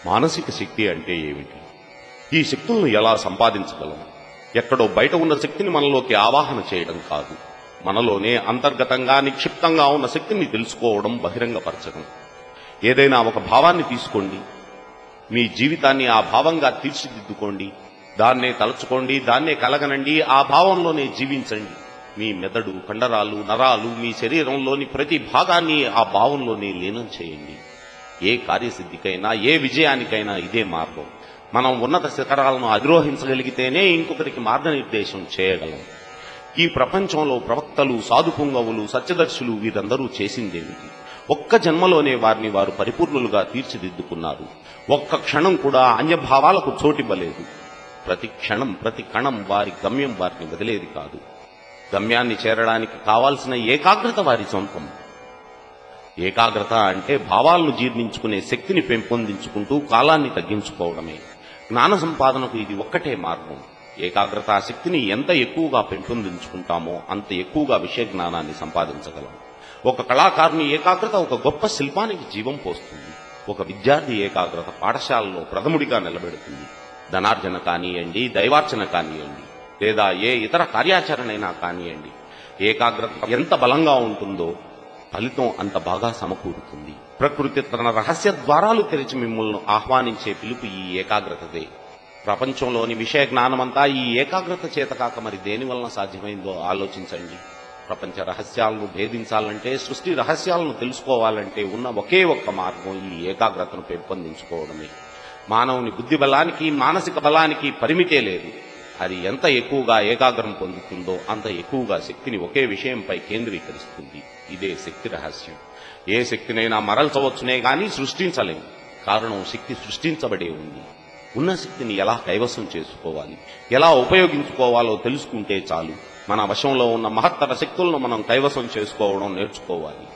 మానసిక శక్తి అంటే ఏమిటి? ఈ శక్తులను ఎలా సంపాదించగలం? ఎక్కడో బయట ఉన్న శక్తిని మనలోకి ఆవాహన చేయడం కాదు, మనలోనే అంతర్గతంగా నిక్షిప్తంగా ఉన్న శక్తిని తెలుసుకోవడం, బహిరంగపరచడం. ఏదైనా ఒక భావాన్ని తీసుకోండి, మీ జీవితాన్ని ఆ భావంగా తీర్చిదిద్దుకోండి, దాన్నే తలుచుకోండి, దాన్నే కలగనండి, ఆ భావంలోనే జీవించండి. మీ మెదడు, కండరాలు, నరాలు, మీ శరీరంలోని ప్రతి భాగాన్ని ఆ భావంలోనే లీనం చేయండి. ఏ కార్యసిద్ధికైనా, ఏ విజయానికైనా ఇదే మార్గం. మనం ఉన్నత శిఖరాలను అధిరోహించగలిగితేనే ఇంకొకరికి మార్గనిర్దేశం చేయగలం. ఈ ప్రపంచంలో ప్రవక్తలు, సాధుపుంగవులు, సత్యదర్శులు వీరందరూ చేసిందేమిటి? ఒక్క జన్మలోనే వారిని వారు పరిపూర్ణులుగా తీర్చిదిద్దుకున్నారు. ఒక్క క్షణం కూడా అన్యభావాలకు చోటివ్వలేదు. ప్రతి క్షణం, ప్రతి కణం వారి గమ్యం వారిని వదిలేది కాదు. గమ్యాన్ని చేరడానికి కావాల్సిన ఏకాగ్రత వారి సొంతం. ఏకాగ్రత అంటే భావాలను జీర్ణించుకునే శక్తిని పెంపొందించుకుంటూ కాలాన్ని తగ్గించుకోవడమే. జ్ఞాన సంపాదనకు ఇది ఒక్కటే మార్గం. ఏకాగ్రత శక్తిని ఎంత ఎక్కువగా పెంపొందించుకుంటామో అంత ఎక్కువగా విషయ జ్ఞానాన్ని సంపాదించగలం. ఒక కళాకారుని ఏకాగ్రత ఒక గొప్ప శిల్పానికి జీవం పోస్తుంది. ఒక విద్యార్థి ఏకాగ్రత పాఠశాలలో ప్రథముడిగా నిలబెడుతుంది. ధనార్జన కానియండి, దైవార్చన కానియండి, లేదా ఏ ఇతర కార్యాచరణైనా కానియండి, ఏకాగ్రత ఎంత బలంగా ఉంటుందో ఫలితం అంత బాగా సమకూరుతుంది. ప్రకృతి తన రహస్య ద్వారాలు తెరిచి మిమ్మల్ని ఆహ్వానించే పిలుపు ఈ ఏకాగ్రతదే. ప్రపంచంలోని విషయ జ్ఞానమంతా ఈ ఏకాగ్రత చేత కాక మరి దేని వలన సాధ్యమైందో ఆలోచించండి. ప్రపంచ రహస్యాలను భేదించాలంటే, సృష్టి రహస్యాలను తెలుసుకోవాలంటే ఉన్న ఒకే ఒక్క మార్గం ఈ ఏకాగ్రతను పెంపొందించుకోవడమే. మానవుని బుద్ధి బలానికి, మానసిక బలానికి పరిమితే లేదు. అది ఎంత ఎక్కువగా ఏకాగ్రం పొందుతుందో అంత ఎక్కువగా శక్తిని ఒకే విషయంపై కేంద్రీకరిస్తుంది. ఇదే శక్తి రహస్యం. ఏ శక్తినైనా మరల్చవచ్చునే గాని సృష్టించలేము. కారణం శక్తి సృష్టించబడే ఉంది. ఉన్న శక్తిని ఎలా కైవసం చేసుకోవాలి, ఎలా ఉపయోగించుకోవాలో తెలుసుకుంటే చాలు. మన వశంలో ఉన్న మహత్తర శక్తులను మనం కైవసం చేసుకోవడం నేర్చుకోవాలి.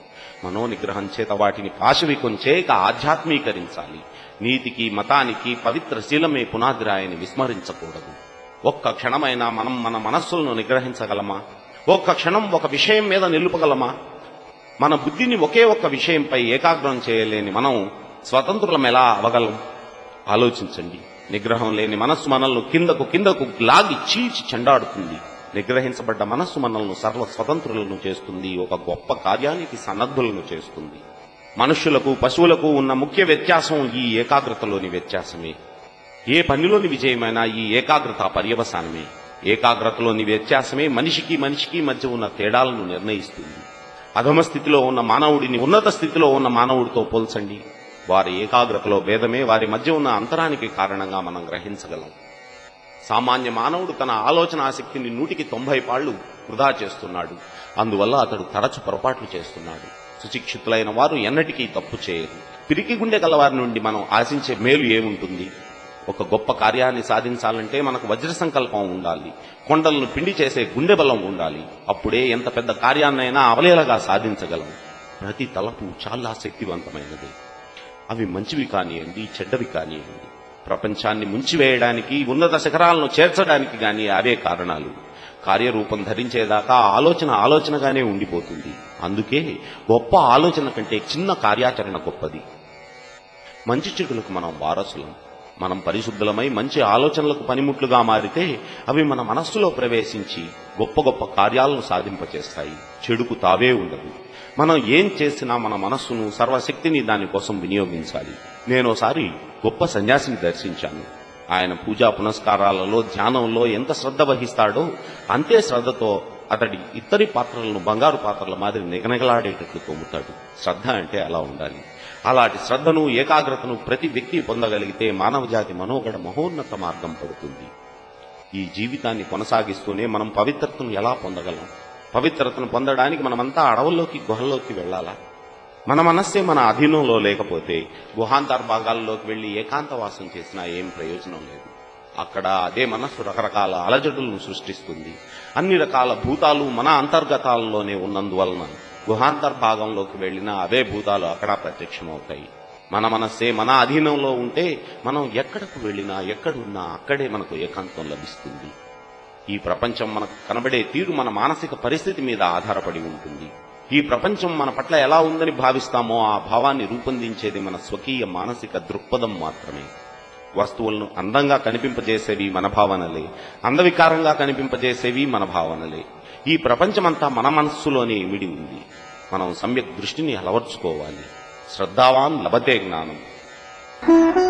మనోనిగ్రహం చేత వాటిని పాశవికం చేయక ఆధ్యాత్మీకరించాలి. నీతికి, మతానికి పవిత్ర శీలమే పునాదిరాయని విస్మరించకూడదు. ఒక్క క్షణమైనా మనం మన మనస్సులను నిగ్రహించగలమా? ఒక్క క్షణం ఒక విషయం మీద నిలుపగలమా? మన బుద్ధిని ఒకే ఒక్క విషయంపై ఏకాగ్రం చేయలేని మనం స్వతంత్రులం ఎలా అవగలం? ఆలోచించండి. నిగ్రహం లేని మనస్సు మనల్ని కిందకు లాగి చీల్చి చెండాడుతుంది. నిగ్రహించబడ్డ మనస్సు మనల్ని సర్వ స్వతంత్రులను చేస్తుంది, ఒక గొప్ప కార్యానికి సన్నద్ధులను చేస్తుంది. మనుష్యులకు, పశువులకు ఉన్న ముఖ్య వ్యత్యాసం ఈ ఏకాగ్రతలోని వ్యత్యాసమే. ఏ పనిలోని విజయమైనా ఈ ఏకాగ్రత పర్యవసానమే. ఏకాగ్రతలోని వ్యత్యాసమే మనిషికి మధ్య ఉన్న తేడాలను నిర్ణయిస్తుంది. అధమ స్థితిలో ఉన్న మానవుడిని ఉన్నత స్థితిలో ఉన్న మానవుడితో పోల్చండి. వారి ఏకాగ్రతలో భేదమే వారి మధ్య ఉన్న అంతరానికి కారణంగా మనం గ్రహించగలం. సామాన్య మానవుడు తన ఆలోచన శక్తిని 190 పాళ్లు వృధా చేస్తున్నాడు. అందువల్ల అతడు తరచు పొరపాట్లు చేస్తున్నాడు. సుశిక్షితులైన వారు ఎన్నటికీ తప్పు చేయరు. పిరికి గుండె గలవారి నుండి మనం ఆశించే మేలు ఏముంటుంది? ఒక గొప్ప కార్యాన్ని సాధించాలంటే మనకు వజ్ర సంకల్పం ఉండాలి, కొండలను పిండి చేసే గుండె బలం ఉండాలి. అప్పుడే ఎంత పెద్ద కార్యాన్నైనా అవలేలగా సాధించగలం. ప్రతి తలపు చాలా శక్తివంతమైనది. అవి మంచివి కానియండి, చెడ్డవి కానియండి, ప్రపంచాన్ని ముంచివేయడానికి, ఉన్నత శిఖరాలను చేర్చడానికి గాని అవే కారణాలు. కార్యరూపం ధరించేదాకా ఆలోచనగానే ఉండిపోతుంది. అందుకే గొప్ప ఆలోచన కంటే చిన్న కార్యాచరణ గొప్పది. మంచి చెడులకు మనం వారసులం. మనం పరిశుద్ధులమై మంచి ఆలోచనలకు పనిముట్లుగా మారితే అవి మన మనస్సులో ప్రవేశించి గొప్ప గొప్ప కార్యాలను సాధింపచేస్తాయి. చెడుకు తావే ఉండదు. మనం ఏం చేసినా మన మనస్సును, సర్వశక్తిని దానికోసం వినియోగించాలి. నేనోసారి గొప్ప సన్యాసిని దర్శించాను. ఆయన పూజా పునస్కారాలలో, ధ్యానంలో ఎంత శ్రద్ధ వహిస్తాడో అంతే శ్రద్ధతో అతడి ఇత్తడి పాత్రలను బంగారు పాత్రల మాదిరి నిగనిగలాడేటట్లు తోముతాడు. శ్రద్ధ అంటే అలా ఉండాలి. అలాంటి శ్రద్ధను, ఏకాగ్రతను ప్రతి వ్యక్తి పొందగలిగితే మానవజాతి మనోగడ మహోన్నత మార్గం పడుతుంది. ఈ జీవితాన్ని కొనసాగిస్తూనే మనం పవిత్రతను ఎలా పొందగలం? పవిత్రతను పొందడానికి మనమంతా అడవుల్లోకి, గుహల్లోకి వెళ్లాలా? మన మనస్సే మన అధీనంలో లేకపోతే గుహాంతర్భాగాల్లోకి వెళ్లి ఏకాంతవాసం చేసినా ఏం ప్రయోజనం లేదు. అక్కడ అదే మనస్సు రకరకాల అలజడులను సృష్టిస్తుంది. అన్ని రకాల భూతాలు మన అంతర్గతాల్లోనే ఉన్నందువలన గుహాంతర్భాగంలోకి వెళ్లినా అవే భూతాలు అక్కడ ప్రత్యక్షమవుతాయి. మన మనస్సే మన అధీనంలో ఉంటే మనం ఎక్కడకు వెళ్లినా, ఎక్కడున్నా అక్కడే మనకు ఏకాంతం లభిస్తుంది. ఈ ప్రపంచం మనకు కనబడే తీరు మన మానసిక పరిస్థితి మీద ఆధారపడి ఉంటుంది. ఈ ప్రపంచం మన పట్ల ఎలా ఉందని భావిస్తామో ఆ భావాన్ని రూపొందించేది మన స్వకీయ మానసిక దృక్పథం మాత్రమే. వస్తువులను అందంగా కనిపింపజేసేవి మన భావనలే, అందవికారంగా కనిపింపజేసేవి మన భావనలే. ఈ ప్రపంచమంతా మన మనస్సులోనే ఇమిడి ఉంది. మనం సమ్యక్ దృష్టిని అలవర్చుకోవాలి. శ్రద్ధావాన్ లభతే జ్ఞానం.